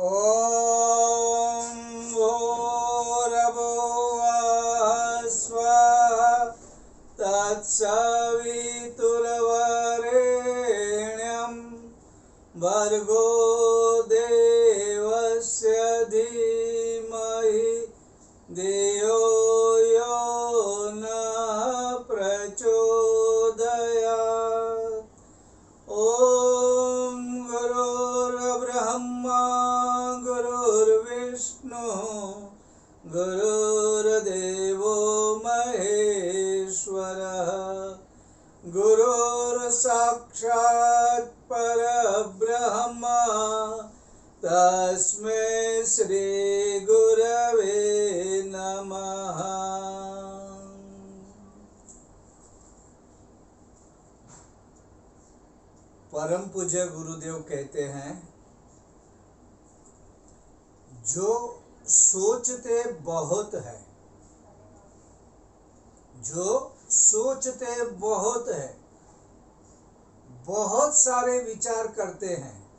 ॐ भूर्भुवः स्वः तत्सवितुर्वरेण्यं भर्गो देवस्य धीमहि धियो यो नः प्रचोदयात्। ॐ गुरुर्ब्रह्मा गुरुर्विष्णुः गुरुर्देवो महेश्वरः गुरुर्साक्षात् परब्रह्म तस्मै श्री गुरवे नमः। परम पूज्य गुरुदेव कहते हैं, जो सोचते बहुत है, जो सोचते बहुत है, बहुत सारे विचार करते हैं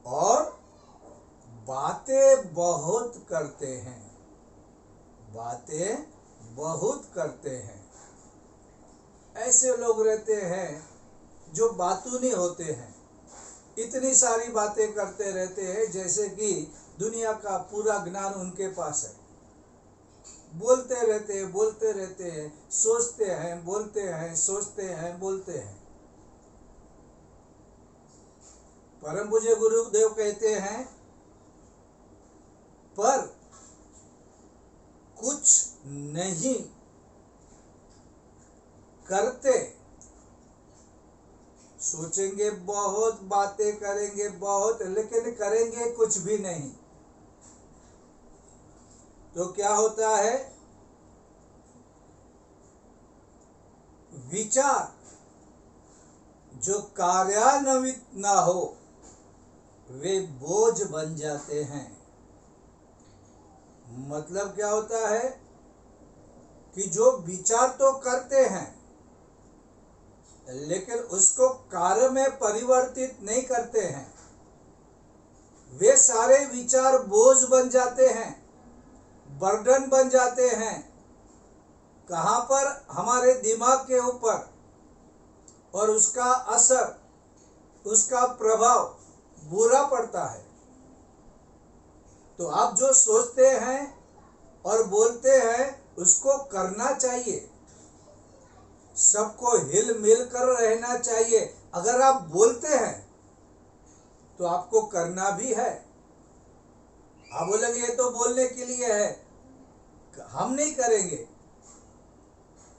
और बातें बहुत करते हैं, बातें बहुत करते हैं। ऐसे लोग रहते हैं जो बातूनी होते हैं, इतनी सारी बातें करते रहते हैं जैसे कि दुनिया का पूरा ज्ञान उनके पास है। बोलते रहते हैं, सोचते हैं, बोलते हैं, सोचते हैं, बोलते हैं। परम पूज्य गुरुदेव कहते हैं, पर कुछ नहीं करते। सोचेंगे बहुत, बातें करेंगे बहुत, लेकिन करेंगे कुछ भी नहीं। तो क्या होता है? विचार जो कार्यान्वित ना हो वे बोझ बन जाते हैं। मतलब क्या होता है कि जो विचार तो करते हैं लेकिन उसको कार्य में परिवर्तित नहीं करते हैं, वे सारे विचार बोझ बन जाते हैं, बर्डन बन जाते हैं। कहाँ पर? हमारे दिमाग के ऊपर, और उसका असर, उसका प्रभाव बुरा पड़ता है। तो आप जो सोचते हैं और बोलते हैं उसको करना चाहिए, सबको हिल मिल कर रहना चाहिए। अगर आप बोलते हैं तो आपको करना भी है। आप बोलेंगे ये तो बोलने के लिए है, हम नहीं करेंगे,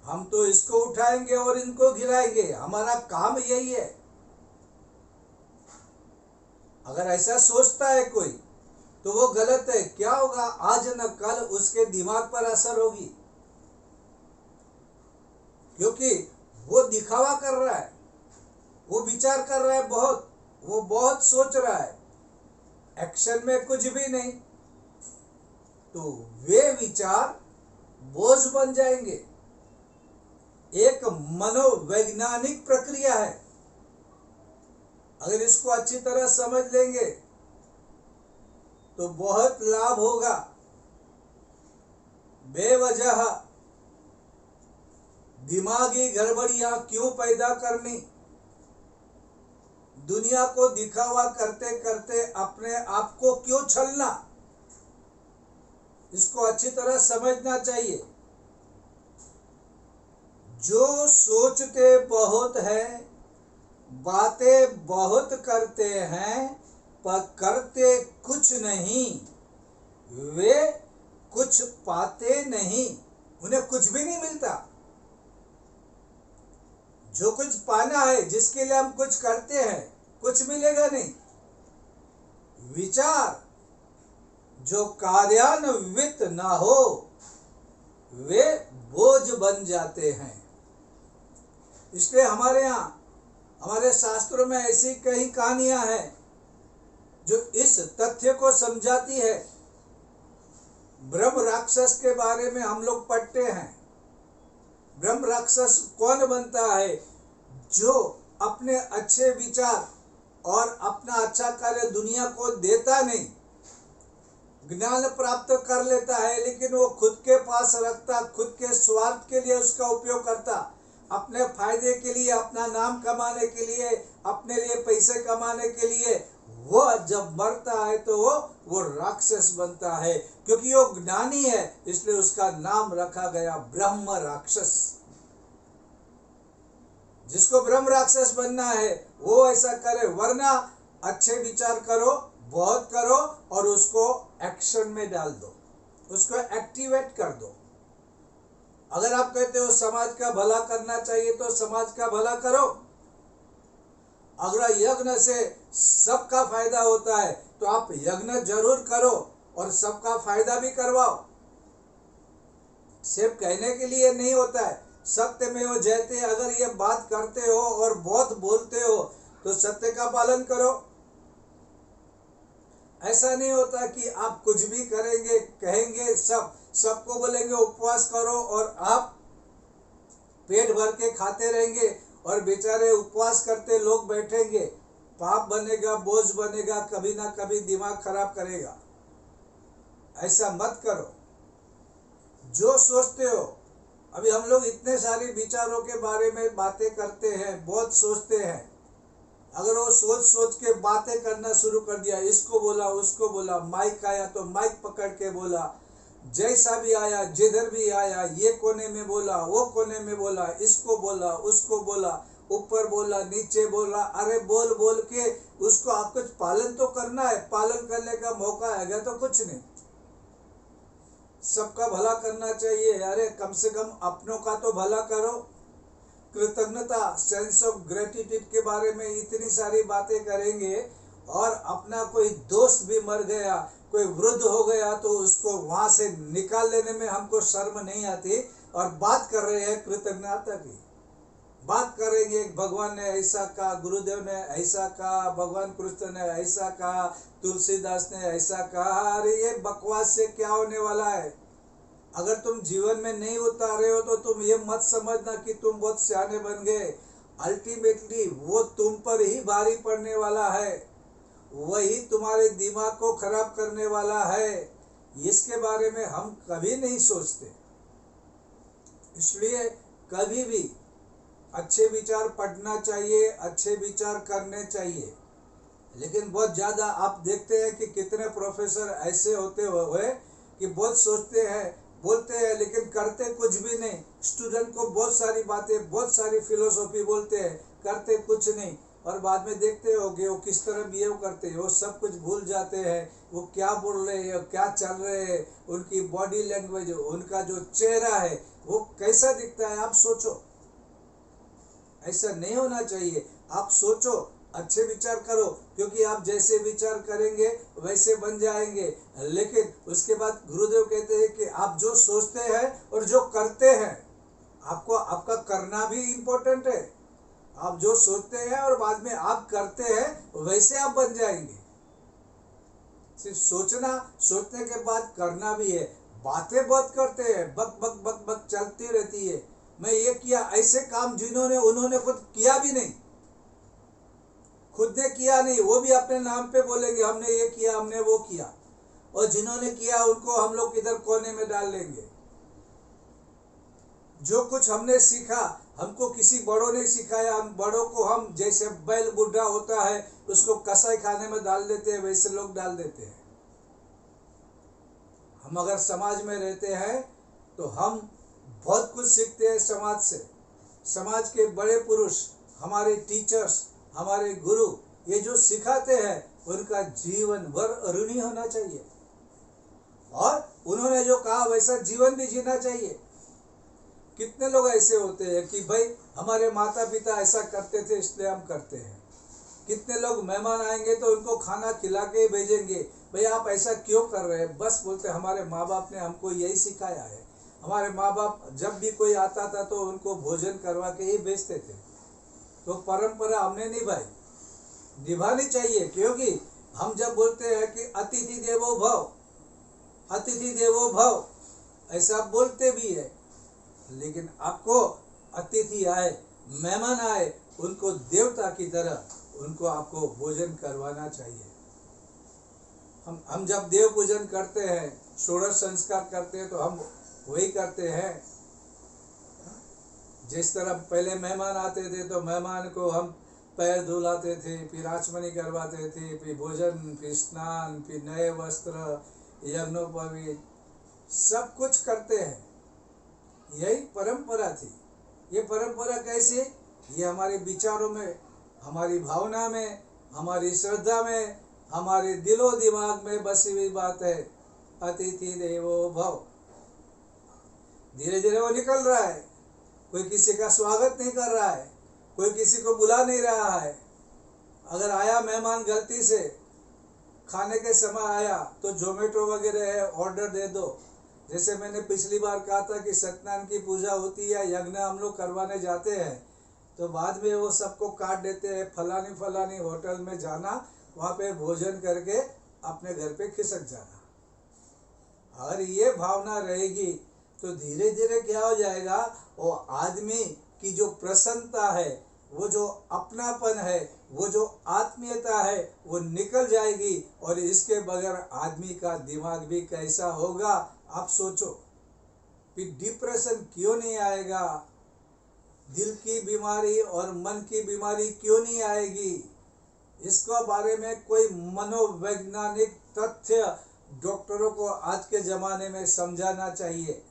हम तो इसको उठाएंगे और इनको गिराएंगे, हमारा काम यही है। अगर ऐसा सोचता है कोई तो वो गलत है। क्या होगा? आज न कल उसके दिमाग पर असर होगी, क्योंकि वो दिखावा कर रहा है, वो विचार कर रहा है बहुत, वो बहुत सोच रहा है, एक्शन में कुछ भी नहीं। तो वे विचार बोझ बन जाएंगे। एक मनोवैज्ञानिक प्रक्रिया है। अगर इसको अच्छी तरह समझ लेंगे तो बहुत लाभ होगा। बेवजह दिमागी गड़बड़ियां क्यों पैदा करनी? दुनिया को दिखावा करते करते अपने आप को क्यों छलना? इसको अच्छी तरह समझना चाहिए। जो सोचते बहुत है, बातें बहुत करते हैं, पर करते कुछ नहीं, वे कुछ पाते नहीं, उन्हें कुछ भी नहीं मिलता। जो कुछ पाना है, जिसके लिए हम कुछ करते हैं, कुछ मिलेगा नहीं। विचार जो कार्यान्वित ना हो वे बोझ बन जाते हैं। इसलिए हमारे यहाँ, हमारे शास्त्रों में ऐसी कई कहानियां हैं जो इस तथ्य को समझाती है। ब्रह्म राक्षस के बारे में हम लोग पढ़ते हैं। ब्रह्म राक्षस कौन बनता है? जो अपने अच्छे विचार और अपना अच्छा कार्य दुनिया को देता नहीं। ज्ञान प्राप्त कर लेता है लेकिन वो खुद के पास रखता, खुद के स्वार्थ के लिए उसका उपयोग करता, अपने फायदे के लिए, अपना नाम कमाने के लिए, अपने लिए पैसे कमाने के लिए। वो जब मरता है तो वो राक्षस बनता है, क्योंकि वो ज्ञानी है इसलिए उसका नाम रखा गया ब्रह्म राक्षस। जिसको ब्रह्म राक्षस बनना है वो ऐसा करे, वरना अच्छे विचार करो, बहुत करो और उसको एक्शन में डाल दो, उसको एक्टिवेट कर दो। अगर आप कहते हो समाज का भला करना चाहिए तो समाज का भला करो। अगर यज्ञ से सबका फायदा होता है तो आप यज्ञ जरूर करो और सबका फायदा भी करवाओ। सिर्फ कहने के लिए नहीं होता है। सत्य में वो जयते, अगर ये बात करते हो और बहुत बोलते हो तो सत्य का पालन करो। ऐसा नहीं होता कि आप कुछ भी करेंगे, कहेंगे, सबको बोलेंगे उपवास करो और आप पेट भर के खाते रहेंगे और बेचारे उपवास करते लोग बैठेंगे। पाप बनेगा, बोझ बनेगा, कभी ना कभी दिमाग खराब करेगा। ऐसा मत करो। जो सोचते हो, अभी हम लोग इतने सारे विचारों के बारे में बातें करते हैं, बहुत सोचते हैं। अगर वो सोच सोच के बातें करना शुरू कर दिया, इसको बोला उसको बोला, माइक आया तो माइक पकड़ के बोला, जैसा भी आया जिधर भी आया, ये कोने में बोला, वो कोने में बोला, इसको बोला उसको बोला, ऊपर बोला नीचे बोला। अरे बोल बोल के उसको आप कुछ पालन तो करना है। पालन करने का मौका आएगा तो कुछ नहीं। सबका भला करना चाहिए। अरे कम से कम अपनों का तो भला करो। कृतज्ञता, सेंस ऑफ ग्रेटिट्यूड के बारे में इतनी सारी बातें करेंगे और अपना कोई दोस्त भी मर गया, कोई वृद्ध हो गया तो उसको वहां से निकाल लेने में हमको शर्म नहीं आती। और बात कर रहे हैं कृतज्ञता की, बात करेंगे भगवान ने ऐसा कहा, गुरुदेव ने ऐसा कहा, भगवान कृष्ण ने ऐसा कहा, तुलसीदास ने ऐसा कहा। अरे ये बकवास से क्या होने वाला है? अगर तुम जीवन में नहीं उतारे हो तो तुम ये मत समझना कि तुम बहुत सियाने बन गए। अल्टीमेटली वो तुम पर ही भारी पड़ने वाला है, वही तुम्हारे दिमाग को खराब करने वाला है। इसके बारे में हम कभी नहीं सोचते। इसलिए कभी भी अच्छे विचार पढ़ना चाहिए, अच्छे विचार करने चाहिए। लेकिन बहुत ज़्यादा आप देखते हैं कि कितने प्रोफेसर ऐसे होते हुए कि बहुत सोचते हैं, बोलते हैं, लेकिन करते कुछ भी नहीं। स्टूडेंट को बहुत सारी बातें, बहुत सारी फिलोसॉफी बोलते हैं, करते कुछ नहीं। और बाद में देखते होगे वो किस तरह बिहेव करते हैं। वो सब कुछ भूल जाते हैं, वो क्या बोल रहे हैं, क्या चल रहे हैं, उनकी बॉडी लैंग्वेज, उनका जो चेहरा है वो कैसा दिखता है। आप सोचो, ऐसा नहीं होना चाहिए। आप सोचो, अच्छे विचार करो, क्योंकि आप जैसे विचार करेंगे वैसे बन जाएंगे। लेकिन उसके बाद गुरुदेव कहते हैं कि आप जो सोचते हैं और जो करते हैं, आपको आपका करना भी इम्पोर्टेंट है। आप जो सोचते हैं और बाद में आप करते हैं वैसे आप बन जाएंगे। सिर्फ सोचना, सोचने के बाद करना भी है। बातें बहुत करते हैं, बक बक बक बक चलती रहती है। मैं ये किया, ऐसे काम जिन्होंने उन्होंने खुद किया भी नहीं, खुद ने किया नहीं, वो भी अपने नाम पे बोलेंगे हमने ये किया, हमने वो किया। और जिन्होंने किया उनको हम लोग इधर कोने में डाल लेंगे। जो कुछ हमने सीखा, हमको किसी बड़ों ने सिखाया, हम बड़ों को हम जैसे बैल बुढ़ा होता है उसको कसाई खाने में डाल देते हैं, वैसे लोग डाल देते हैं। हम अगर समाज में रहते हैं तो हम बहुत कुछ सीखते हैं समाज से। समाज के बड़े पुरुष, हमारे टीचर्स, हमारे गुरु, ये जो सिखाते हैं उनका जीवन भर ऋणी होना चाहिए और उन्होंने जो कहा वैसा जीवन भी जीना चाहिए। कितने लोग ऐसे होते हैं कि भाई हमारे माता पिता ऐसा करते थे इसलिए हम करते हैं। कितने लोग मेहमान आएंगे तो उनको खाना खिला के ही भेजेंगे, भाई आप ऐसा क्यों कर रहे हैं? बस बोलते हमारे माँ बाप ने हमको यही सिखाया है। हमारे माँ बाप जब भी कोई आता था तो उनको भोजन करवा के ही भेजते थे। तो परंपरा हमने निभानी चाहिए, क्योंकि हम जब बोलते हैं कि अतिथि देवो भव, अतिथि देवो भव, ऐसा बोलते भी है। लेकिन आपको अतिथि आए, मेहमान आए, उनको देवता की तरह उनको आपको भोजन करवाना चाहिए। हम जब देव पूजन करते हैं, षोडश संस्कार करते हैं, तो हम वही करते हैं। जिस तरह पहले मेहमान आते थे तो मेहमान को हम पैर धुलाते थे, फिर आचमनी करवाते थे, फिर भोजन, फिर स्नान, फिर नए वस्त्र, यज्ञोपवीत, सब कुछ करते हैं। यही परंपरा थी। ये परंपरा कैसी? ये हमारे विचारों में, हमारी भावना में, हमारी श्रद्धा में, हमारे दिलो दिमाग में बसी हुई बात है। अतिथि देवो भव। धीरे धीरे वो निकल रहा है। कोई किसी का स्वागत नहीं कर रहा है, कोई किसी को बुला नहीं रहा है। अगर आया मेहमान गलती से, खाने के समय आया, तो जोमेटो वगैरह है, ऑर्डर दे दो। जैसे मैंने पिछली बार कहा था कि सत्यनारायण की पूजा होती है, यज्ञ हम लोग करवाने जाते हैं, तो बाद में वो सबको काट देते हैं, फलानी फलानी होटल में जाना, वहाँ पे भोजन करके अपने घर पे खिसक जाना। अगर ये भावना रहेगी तो धीरे धीरे क्या हो जाएगा, वो आदमी की जो प्रसन्नता है, वो जो अपनापन है, वो जो आत्मीयता है, वो निकल जाएगी। और इसके बगैर आदमी का दिमाग भी कैसा होगा आप सोचो। फिर डिप्रेशन क्यों नहीं आएगा, दिल की बीमारी और मन की बीमारी क्यों नहीं आएगी? इसके बारे में कोई मनोवैज्ञानिक तथ्य डॉक्टरों को आज के ज़माने में समझाना चाहिए।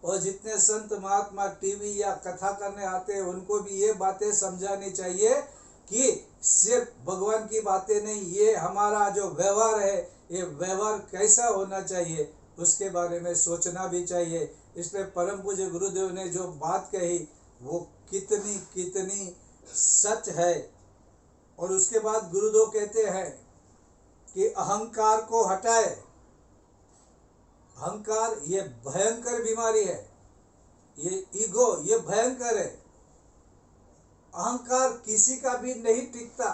और जितने संत महात्मा टीवी या कथा करने आते हैं, उनको भी ये बातें समझानी चाहिए कि सिर्फ भगवान की बातें नहीं, ये हमारा जो व्यवहार है, ये व्यवहार कैसा होना चाहिए, उसके बारे में सोचना भी चाहिए। इसलिए परम पूज्य गुरुदेव ने जो बात कही वो कितनी कितनी सच है। और उसके बाद गुरुदेव कहते हैं कि अहंकार को हटाए। अहंकार ये भयंकर बीमारी है, ये ईगो ये भयंकर है। अहंकार किसी का भी नहीं टिकता।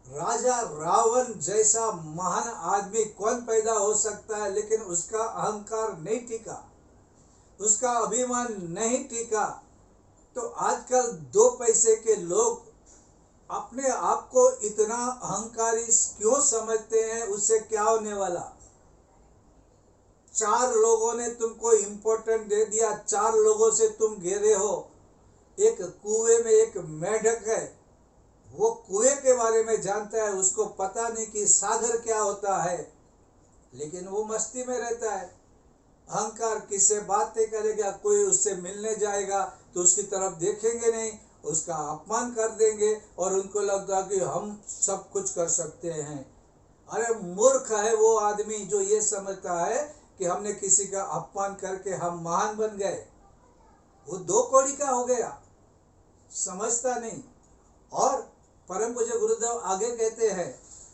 राजा रावण जैसा महान आदमी कौन पैदा हो सकता है, लेकिन उसका अहंकार नहीं टिका, उसका अभिमान नहीं टिका। तो आजकल 2 पैसे के लोग अपने आप को इतना अहंकारी क्यों समझते हैं? उससे क्या होने वाला? 4 लोगों ने तुमको इम्पोर्टेंट दे दिया, 4 लोगों से तुम घिरे हो। एक कुएं में एक मेंढक है, वो कुएं के बारे में जानता है, उसको पता नहीं कि सागर क्या होता है, लेकिन वो मस्ती में रहता है। अहंकार किससे बात नहीं करेगा, कोई उससे मिलने जाएगा तो उसकी तरफ देखेंगे नहीं, उसका अपमान कर देंगे और उनको लगता कि हम सब कुछ कर सकते हैं। अरे मूर्ख है वो आदमी जो ये समझता है कि हमने किसी का अपमान करके हम महान बन गए। वो 2 कौड़ी का हो गया, समझता नहीं। और परम पूज्य गुरुदेव आगे कहते हैं,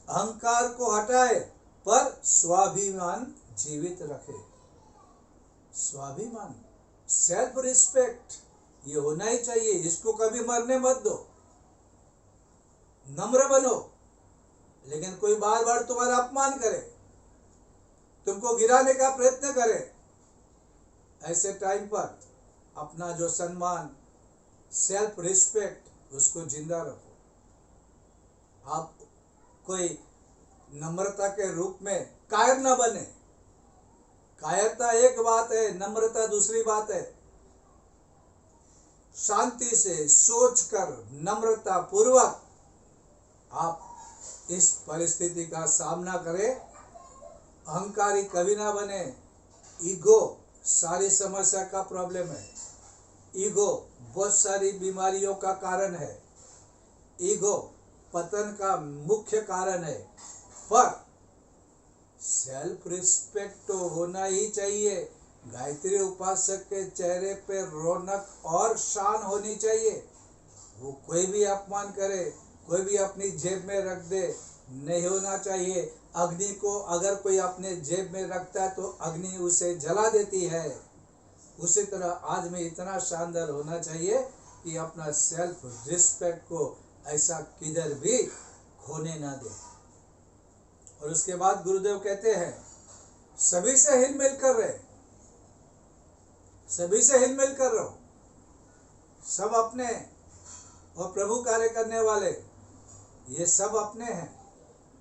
अहंकार को हटाए पर स्वाभिमान जीवित रखे। स्वाभिमान, सेल्फ रिस्पेक्ट, ये होना ही चाहिए। इसको कभी मरने मत दो। नम्र बनो, लेकिन कोई बार बार तुम्हारा अपमान करे, तुमको गिराने का प्रयत्न करे, ऐसे टाइम पर अपना जो सम्मान, सेल्फ रिस्पेक्ट, उसको जिंदा रखो। आप कोई नम्रता के रूप में कायर न बने। कायरता एक बात है, नम्रता दूसरी बात है। शांति से सोचकर नम्रता पूर्वक आप इस परिस्थिति का सामना करें। अहंकारी कभी ना बने। ईगो सारी समस्या का प्रॉब्लम है। ईगो बहुत सारी बीमारियों का कारण है। ईगो पतन का मुख्य कारण है। पर सेल्फ रिस्पेक्ट तो होना ही चाहिए। गायत्री उपासक के चेहरे पे रौनक और शान होनी चाहिए। वो कोई भी अपमान करे, कोई भी अपनी जेब में रख दे, नहीं होना चाहिए। अग्नि को अगर कोई अपने जेब में रखता है तो अग्नि उसे जला देती है। उसी तरह आदमी इतना शानदार होना चाहिए कि अपना सेल्फ रिस्पेक्ट को ऐसा किधर भी खोने ना दे। और उसके बाद गुरुदेव कहते हैं, सभी से हिल मिल कर रहे, सभी से हिल मिल कर रहो। सब अपने और प्रभु कार्य करने वाले ये सब अपने हैं।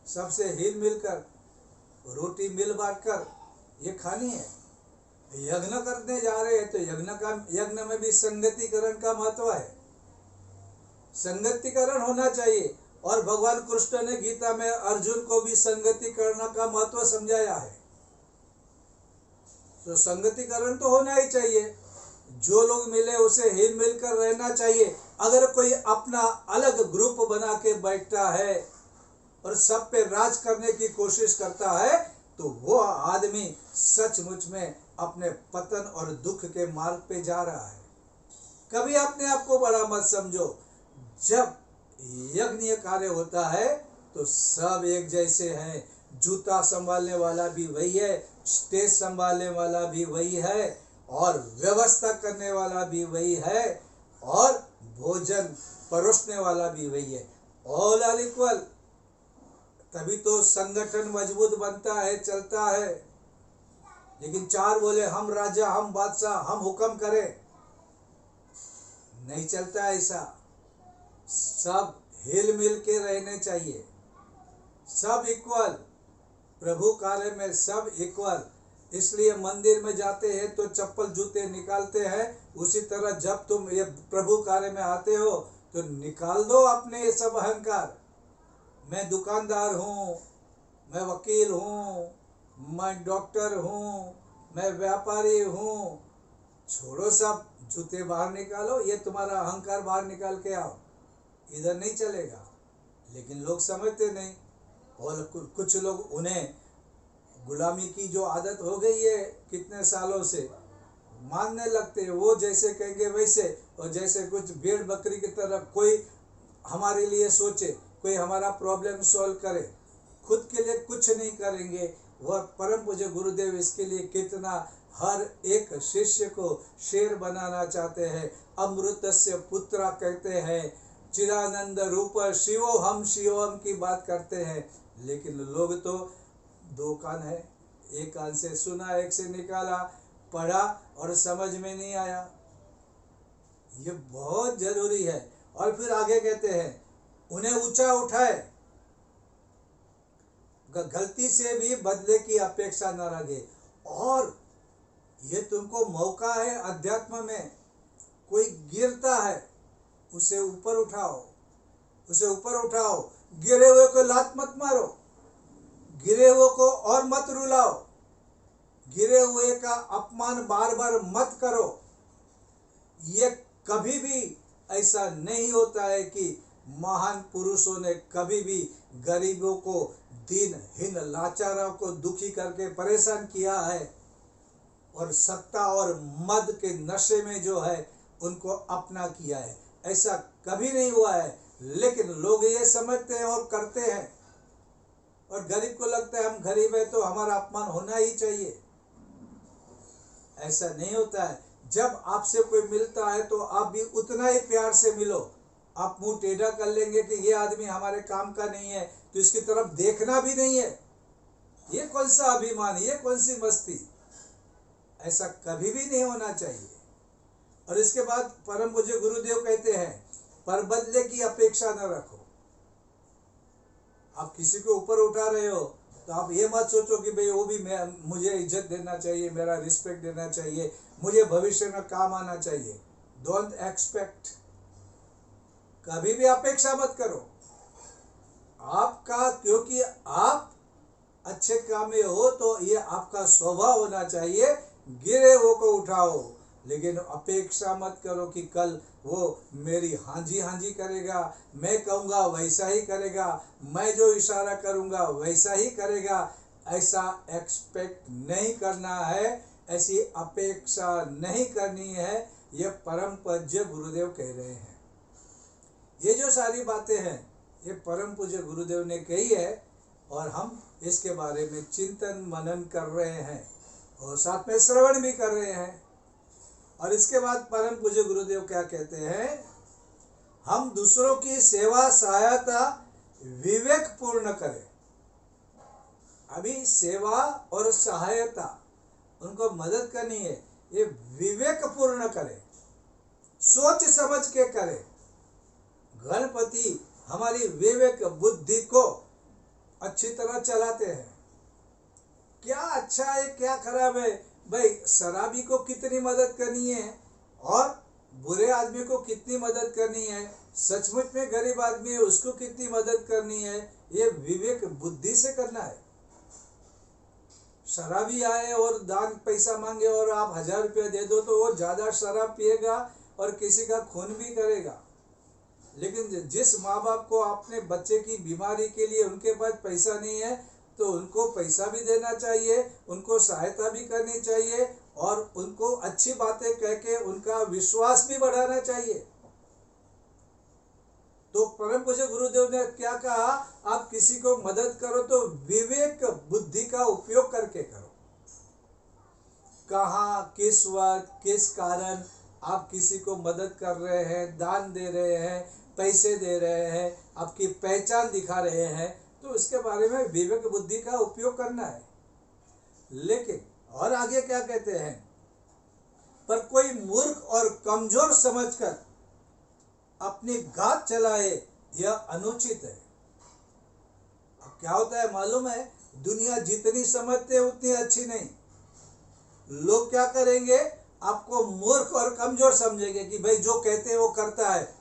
सबसे हिल मिलकर रोटी मिल बांट कर ये खानी है। यज्ञ करने जा रहे हैं तो यज्ञ में भी संगतिकरण का महत्व है। संगतिकरण होना चाहिए। और भगवान कृष्ण ने गीता में अर्जुन को भी संगतिकरण का महत्व समझाया है। तो संगतिकरण तो होना ही चाहिए। जो लोग मिले उसे हिल मिलकर रहना चाहिए। अगर कोई अपना अलग ग्रुप बना के बैठता है और सब पे राज करने की कोशिश करता है तो वो आदमी सचमुच में अपने पतन और दुख के मार्ग पे जा रहा है। कभी अपने आप को बड़ा मत समझो। जब यज्ञ कार्य होता है तो सब एक जैसे हैं। जूता संभालने वाला भी वही है, स्टेज संभालने वाला भी वही है, और व्यवस्था करने वाला भी वही है, और भोजन परोसने वाला भी वही है। All are equal. तभी तो संगठन मजबूत बनता है, चलता है। लेकिन चार बोले हम राजा, हम बादशाह, हम हुक्म करें, नहीं चलता ऐसा। सब हिल मिल के रहने चाहिए, सब इक्वल। प्रभु कार्य में सब इक्वल। इसलिए मंदिर में जाते हैं तो चप्पल जूते निकालते हैं। उसी तरह जब तुम ये प्रभु कार्य में आते हो तो निकाल दो अपने ये सब अहंकार। मैं दुकानदार हूँ, मैं वकील हूँ, मैं डॉक्टर हूँ, मैं व्यापारी हूँ। छोड़ो सब, जूते बाहर निकालो, ये तुम्हारा अहंकार बाहर निकाल के आओ। इधर नहीं चलेगा। लेकिन लोग समझते नहीं। और कुछ लोग, उन्हें गुलामी की जो आदत हो गई है कितने सालों से, मानने लगते हैं। वो जैसे कहेंगे वैसे, और जैसे कुछ भेड़ बकरी की तरह कोई हमारे लिए सोचे, कोई हमारा प्रॉब्लम सॉल्व करे, खुद के लिए कुछ नहीं करेंगे। वह परम पूज्य गुरुदेव इसके लिए कितना हर एक शिष्य को शेर बनाना चाहते हैं। अमृतस्य पुत्रा कहते हैं, चिरानंद रूप शिवो हम शिवम की बात करते हैं। लेकिन लोग तो दो कान है, एक कान से सुना, एक से निकाला, पढ़ा और समझ में नहीं आया। ये बहुत जरूरी है। और फिर आगे कहते हैं, उन्हें ऊंचा उठाए, गलती से भी बदले की अपेक्षा न रखे। और ये तुमको मौका है अध्यात्म में। कोई गिरता है उसे ऊपर उठाओ, उसे ऊपर उठाओ। गिरे हुए को लात मत मारो, गिरे हुए को और मत रुलाओ, गिरे हुए का अपमान बार बार मत करो। ये कभी भी ऐसा नहीं होता है कि महान पुरुषों ने कभी भी गरीबों को, दीनहीन लाचारों को दुखी करके परेशान किया है, और सत्ता और मद के नशे में जो है उनको अपना किया है। ऐसा कभी नहीं हुआ है। लेकिन लोग ये समझते हैं और करते हैं। और गरीब को लगता है हम गरीब है तो हमारा अपमान होना ही चाहिए। ऐसा नहीं होता है। जब आपसे कोई मिलता है तो आप भी उतना ही प्यार से मिलो। आप मुंह टेढ़ा कर लेंगे कि ये आदमी हमारे काम का नहीं है तो इसकी तरफ देखना भी नहीं है। ये कौन सा अभिमान, ये कौन सी मस्ती। ऐसा कभी भी नहीं होना चाहिए। और इसके बाद परम पूज्य गुरुदेव कहते हैं, पर बदले की अपेक्षा न रखो। आप किसी को ऊपर उठा रहे हो तो आप ये मत सोचो कि भाई वो भी मुझे इज्जत देना चाहिए, मेरा रिस्पेक्ट देना चाहिए, मुझे भविष्य में काम आना चाहिए। Don't expect. कभी भी अपेक्षा मत करो आपका, क्योंकि आप अच्छे काम में हो तो ये आपका स्वभाव होना चाहिए। गिरे हुए को उठाओ, लेकिन अपेक्षा मत करो कि कल वो मेरी हांजी हांजी करेगा, मैं कहूँगा वैसा ही करेगा, मैं जो इशारा करूँगा वैसा ही करेगा। ऐसा एक्सपेक्ट नहीं करना है, ऐसी अपेक्षा नहीं करनी है। ये परम पूज्य गुरुदेव कह रहे हैं। ये जो सारी बातें हैं ये परम पूज्य गुरुदेव ने कही है, और हम इसके बारे में चिंतन मनन कर रहे हैं और साथ में श्रवण भी कर रहे हैं। और इसके बाद परम पूज्य गुरुदेव क्या कहते हैं, हम दूसरों की सेवा सहायता विवेक पूर्ण करें। अभी सेवा और सहायता, उनको मदद करनी है, ये विवेक पूर्ण करें, सोच समझ के करें। गणपति हमारी विवेक बुद्धि को अच्छी तरह चलाते हैं। क्या अच्छा है क्या खराब है, भाई शराबी को कितनी मदद करनी है और बुरे आदमी को कितनी मदद करनी है, सचमुच में गरीब आदमी है उसको कितनी मदद करनी है, ये विवेक बुद्धि से करना है। शराबी आए और दान पैसा मांगे और आप 1000 रुपया दे दो तो वो ज्यादा शराब पिएगा और किसी का खून भी करेगा। लेकिन जिस माँ बाप को अपने बच्चे की बीमारी के लिए उनके पास पैसा नहीं है तो उनको पैसा भी देना चाहिए, उनको सहायता भी करनी चाहिए और उनको अच्छी बातें कह के उनका विश्वास भी बढ़ाना चाहिए। तो परम पूज्य गुरुदेव ने क्या कहा, आप किसी को मदद करो तो विवेक बुद्धि का उपयोग करके करो। कहाँ किस वक्त किस कारण आप किसी को मदद कर रहे हैं, दान दे रहे हैं, पैसे दे रहे हैं, आपकी पहचान दिखा रहे हैं, तो उसके बारे में विवेक बुद्धि का उपयोग करना है। लेकिन और आगे क्या कहते हैं, पर कोई मूर्ख और कमजोर समझकर अपनी घात चलाए यह अनुचित है। अब क्या होता है मालूम है, दुनिया जितनी समझते उतनी अच्छी नहीं। लोग क्या करेंगे, आपको मूर्ख और कमजोर समझेंगे कि भाई जो कहते हैं वो करता है,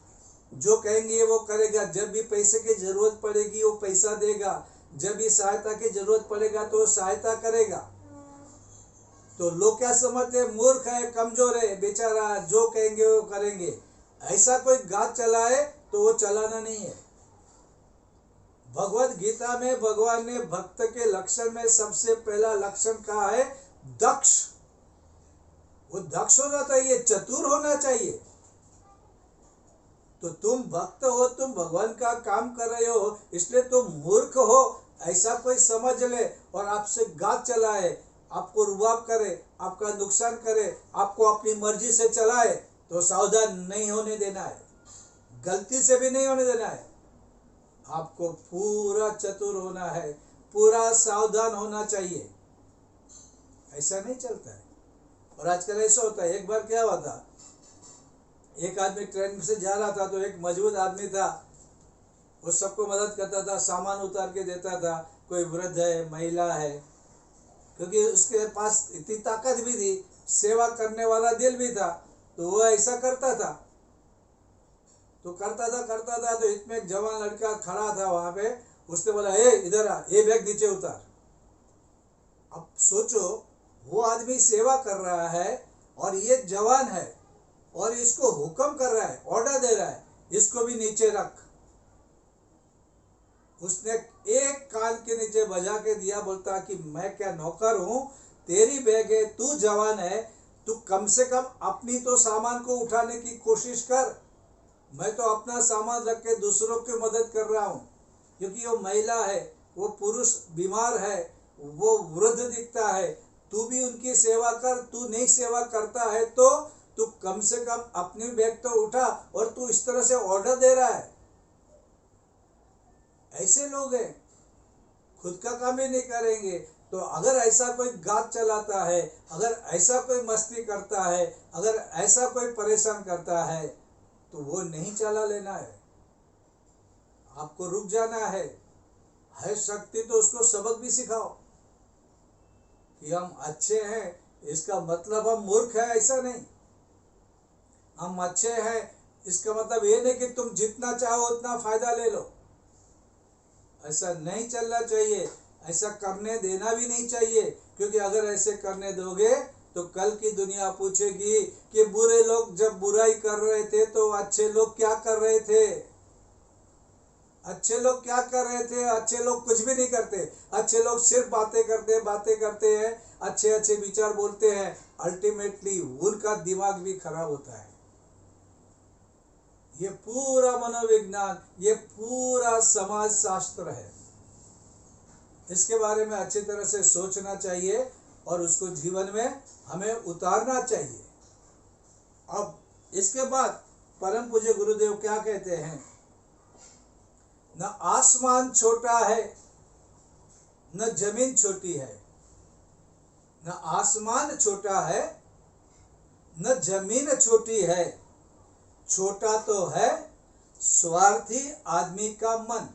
जो कहेंगे वो करेगा, जब भी पैसे की जरूरत पड़ेगी वो पैसा देगा, जब भी सहायता की जरूरत पड़ेगा तो सहायता करेगा। तो लोग क्या समझते हैं, मूर्ख है, कमजोर है, बेचारा, जो कहेंगे वो करेंगे। ऐसा कोई गात चलाए तो वो चलाना नहीं है। भगवत गीता में भगवान ने भक्त के लक्षण में सबसे पहला लक्षण कहा है दक्ष। वो दक्ष होना चाहिए, चतुर होना चाहिए। तो तुम भक्त हो, तुम भगवान का काम कर रहे हो, इसलिए तुम मूर्ख हो ऐसा कोई समझ ले और आपसे गात चलाए, आपको रुबाब करे, आपका नुकसान करे, आपको अपनी मर्जी से चलाए, तो सावधान नहीं होने देना है, गलती से भी नहीं होने देना है। आपको पूरा चतुर होना है, पूरा सावधान होना चाहिए। ऐसा नहीं चलता है। और आजकल ऐसा होता है, एक बार क्या हुआ था, एक आदमी ट्रेन से जा रहा था तो एक मजबूत आदमी था, वो सबको मदद करता था, सामान उतार के देता था, कोई वृद्ध है, महिला है, क्योंकि उसके पास इतनी ताकत भी थी, सेवा करने वाला दिल भी था, तो वो ऐसा करता था। तो करता था तो इसमें एक जवान लड़का खड़ा था वहां पे, उसने बोला ए इधर आ, ये बैग नीचे उतार। अब सोचो, वो आदमी सेवा कर रहा है और ये जवान है और इसको हुक्म कर रहा है, ऑर्डर दे रहा है, इसको भी नीचे रख। उसने एक कान के नीचे बजा के दिया, बोलता कि मैं क्या नौकर हूं, तेरी बैग है, तू जवान है, तू कम से कम अपनी तो सामान को उठाने की कोशिश कर। मैं तो अपना सामान रख के दूसरों की मदद कर रहा हूं, क्योंकि वो महिला है, वो पुरुष बीमार है, वो वृद्ध दिखता है, तू भी उनकी सेवा कर। तू नहीं सेवा करता है तो तू कम से कम अपनी बैग तो उठा, और तू इस तरह से ऑर्डर दे रहा है। ऐसे लोग हैं, खुद का काम ही नहीं करेंगे। तो अगर ऐसा कोई गात चलाता है, अगर ऐसा कोई मस्ती करता है, अगर ऐसा कोई परेशान करता है, तो वो नहीं चला लेना है, आपको रुक जाना है शक्ति तो उसको सबक भी सिखाओ कि हम अच्छे हैं, इसका मतलब हम मूर्ख हैं ऐसा नहीं। हम अच्छे हैं इसका मतलब ये नहीं कि तुम जितना चाहो उतना फायदा ले लो, ऐसा नहीं चलना चाहिए, ऐसा करने देना भी नहीं चाहिए। क्योंकि अगर ऐसे करने दोगे तो कल की दुनिया पूछेगी कि बुरे लोग जब बुराई कर रहे थे तो अच्छे लोग क्या कर रहे थे। अच्छे लोग क्या कर रहे थे? अच्छे लोग कुछ भी नहीं करते। अच्छे लोग सिर्फ बातें करते हैं, अच्छे अच्छे विचार बोलते हैं, अल्टीमेटली उनका दिमाग भी खराब होता है। ये पूरा मनोविज्ञान, ये पूरा समाज शास्त्र है, इसके बारे में अच्छी तरह से सोचना चाहिए और उसको जीवन में हमें उतारना चाहिए। अब इसके बाद परम पूज्य गुरुदेव क्या कहते हैं, न आसमान छोटा है न जमीन छोटी है, न आसमान छोटा है न जमीन छोटी है, छोटा तो है स्वार्थी आदमी का मन।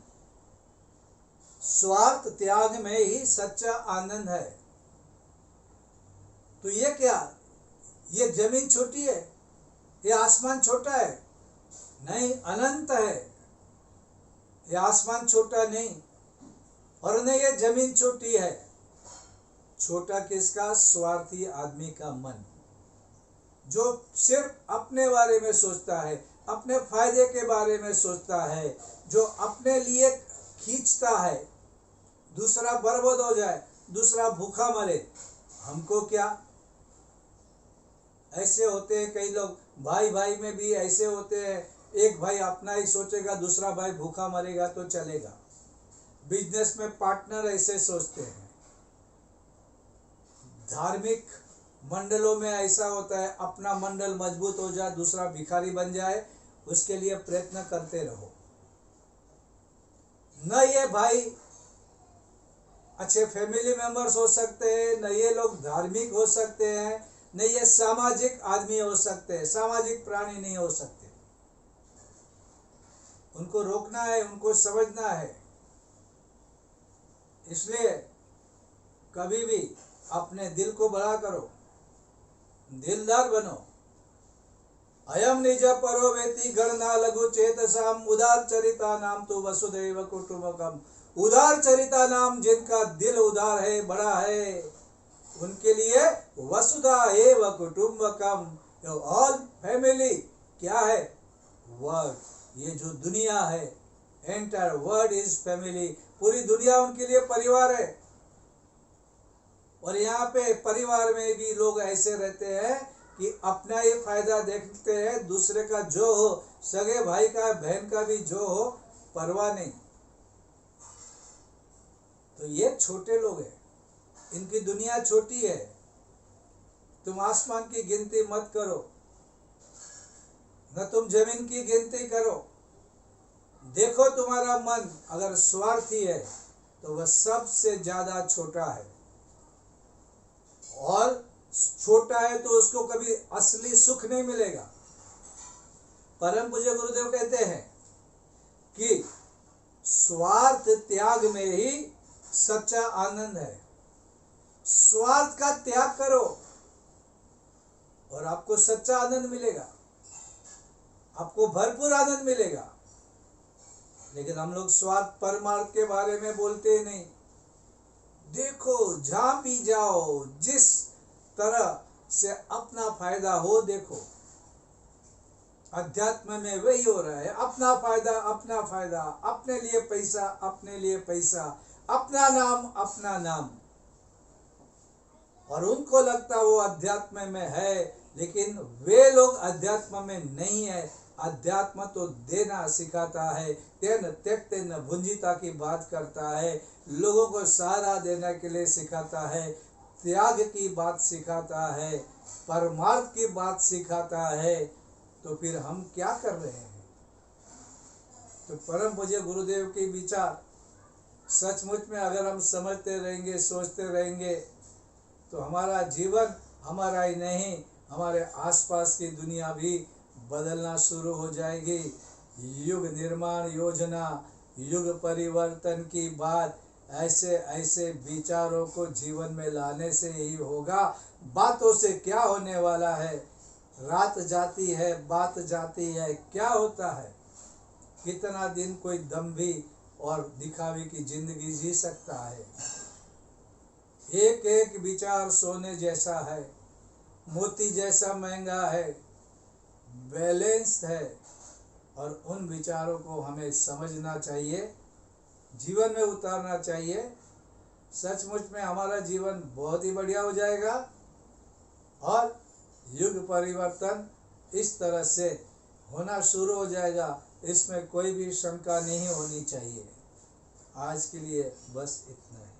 स्वार्थ त्याग में ही सच्चा आनंद है। तो ये क्या, ये जमीन छोटी है, ये आसमान छोटा है? नहीं, अनंत है। ये आसमान छोटा नहीं और न ये जमीन छोटी है। छोटा किसका? स्वार्थी आदमी का मन, जो सिर्फ अपने बारे में सोचता है, अपने फायदे के बारे में सोचता है, जो अपने लिए खींचता है, दूसरा बर्बाद हो जाए, दूसरा भूखा मरे, हमको क्या। ऐसे होते हैं कई लोग, भाई भाई में भी ऐसे होते हैं, एक भाई अपना ही सोचेगा, दूसरा भाई भूखा मरेगा तो चलेगा। बिजनेस में पार्टनर ऐसे सोचते हैं। धार्मिक मंडलों में ऐसा होता है, अपना मंडल मजबूत हो जाए, दूसरा भिखारी बन जाए, उसके लिए प्रयत्न करते रहो। न ये भाई अच्छे फैमिली मेंबर्स हो सकते हैं, न ये लोग धार्मिक हो सकते हैं, न ये सामाजिक आदमी हो सकते हैं, सामाजिक प्राणी नहीं हो सकते। उनको रोकना है, उनको समझना है। इसलिए कभी भी अपने दिल को बड़ा करो, दिलदार बनो। अयम निज परो वेति गणना लघु चेतसाम उदार चरिता नाम तो वसुदैव कुटुंबकम। उदार चरिता नाम, जिनका दिल उदार है, बड़ा है, उनके लिए वसुधा एव कुटुंबकम। ऑल फैमिली क्या है? वर्ल्ड, ये जो दुनिया है, एंटायर वर्ल्ड इज फैमिली। पूरी दुनिया उनके लिए परिवार है। और यहाँ पे परिवार में भी लोग ऐसे रहते हैं कि अपना ही फायदा देखते हैं, दूसरे का जो हो, सगे भाई का बहन का भी जो हो, परवाह नहीं। तो ये छोटे लोग हैं, इनकी दुनिया छोटी है। तुम आसमान की गिनती मत करो, न तुम जमीन की गिनती करो। देखो तुम्हारा मन अगर स्वार्थी है तो वह सबसे ज्यादा छोटा है, और छोटा है तो उसको कभी असली सुख नहीं मिलेगा। परम पूज्य गुरुदेव कहते हैं कि स्वार्थ त्याग में ही सच्चा आनंद है। स्वार्थ का त्याग करो और आपको सच्चा आनंद मिलेगा, आपको भरपूर आनंद मिलेगा। लेकिन हम लोग स्वार्थ परमार्थ के बारे में बोलते ही नहीं। देखो, जहां भी जाओ, जिस तरह से अपना फायदा हो, देखो अध्यात्म में वही हो रहा है। अपना फायदा, अपना फायदा, अपने लिए पैसा, अपने लिए पैसा, अपना नाम, अपना नाम। और उनको लगता वो अध्यात्म में है, लेकिन वे लोग अध्यात्म में नहीं है। अध्यात्म तो देना सिखाता है, तेन त्यक्तेन भुंजिता की बात करता है, लोगों को सहारा देने के लिए सिखाता है, त्याग की बात सिखाता है, परमार्थ की बात सिखाता है। तो फिर हम क्या कर रहे हैं? तो परम पूज्य गुरुदेव के विचार सचमुच में अगर हम समझते रहेंगे, सोचते रहेंगे, तो हमारा जीवन, हमारा ही नहीं, हमारे आसपास की दुनिया भी बदलना शुरू हो जाएगी। युग निर्माण योजना, युग परिवर्तन की बात ऐसे ऐसे विचारों को जीवन में लाने से ही होगा। बातों से क्या होने वाला है? रात जाती है, बात जाती है, क्या होता है? कितना दिन कोई दम्भी और दिखावे की जिंदगी जी सकता है? एक एक विचार सोने जैसा है, मोती जैसा महंगा है, बैलेंस्ड है। और उन विचारों को हमें समझना चाहिए, जीवन में उतारना चाहिए। सचमुच में हमारा जीवन बहुत ही बढ़िया हो जाएगा और युग परिवर्तन इस तरह से होना शुरू हो जाएगा, इसमें कोई भी शंका नहीं होनी चाहिए। आज के लिए बस इतना ही।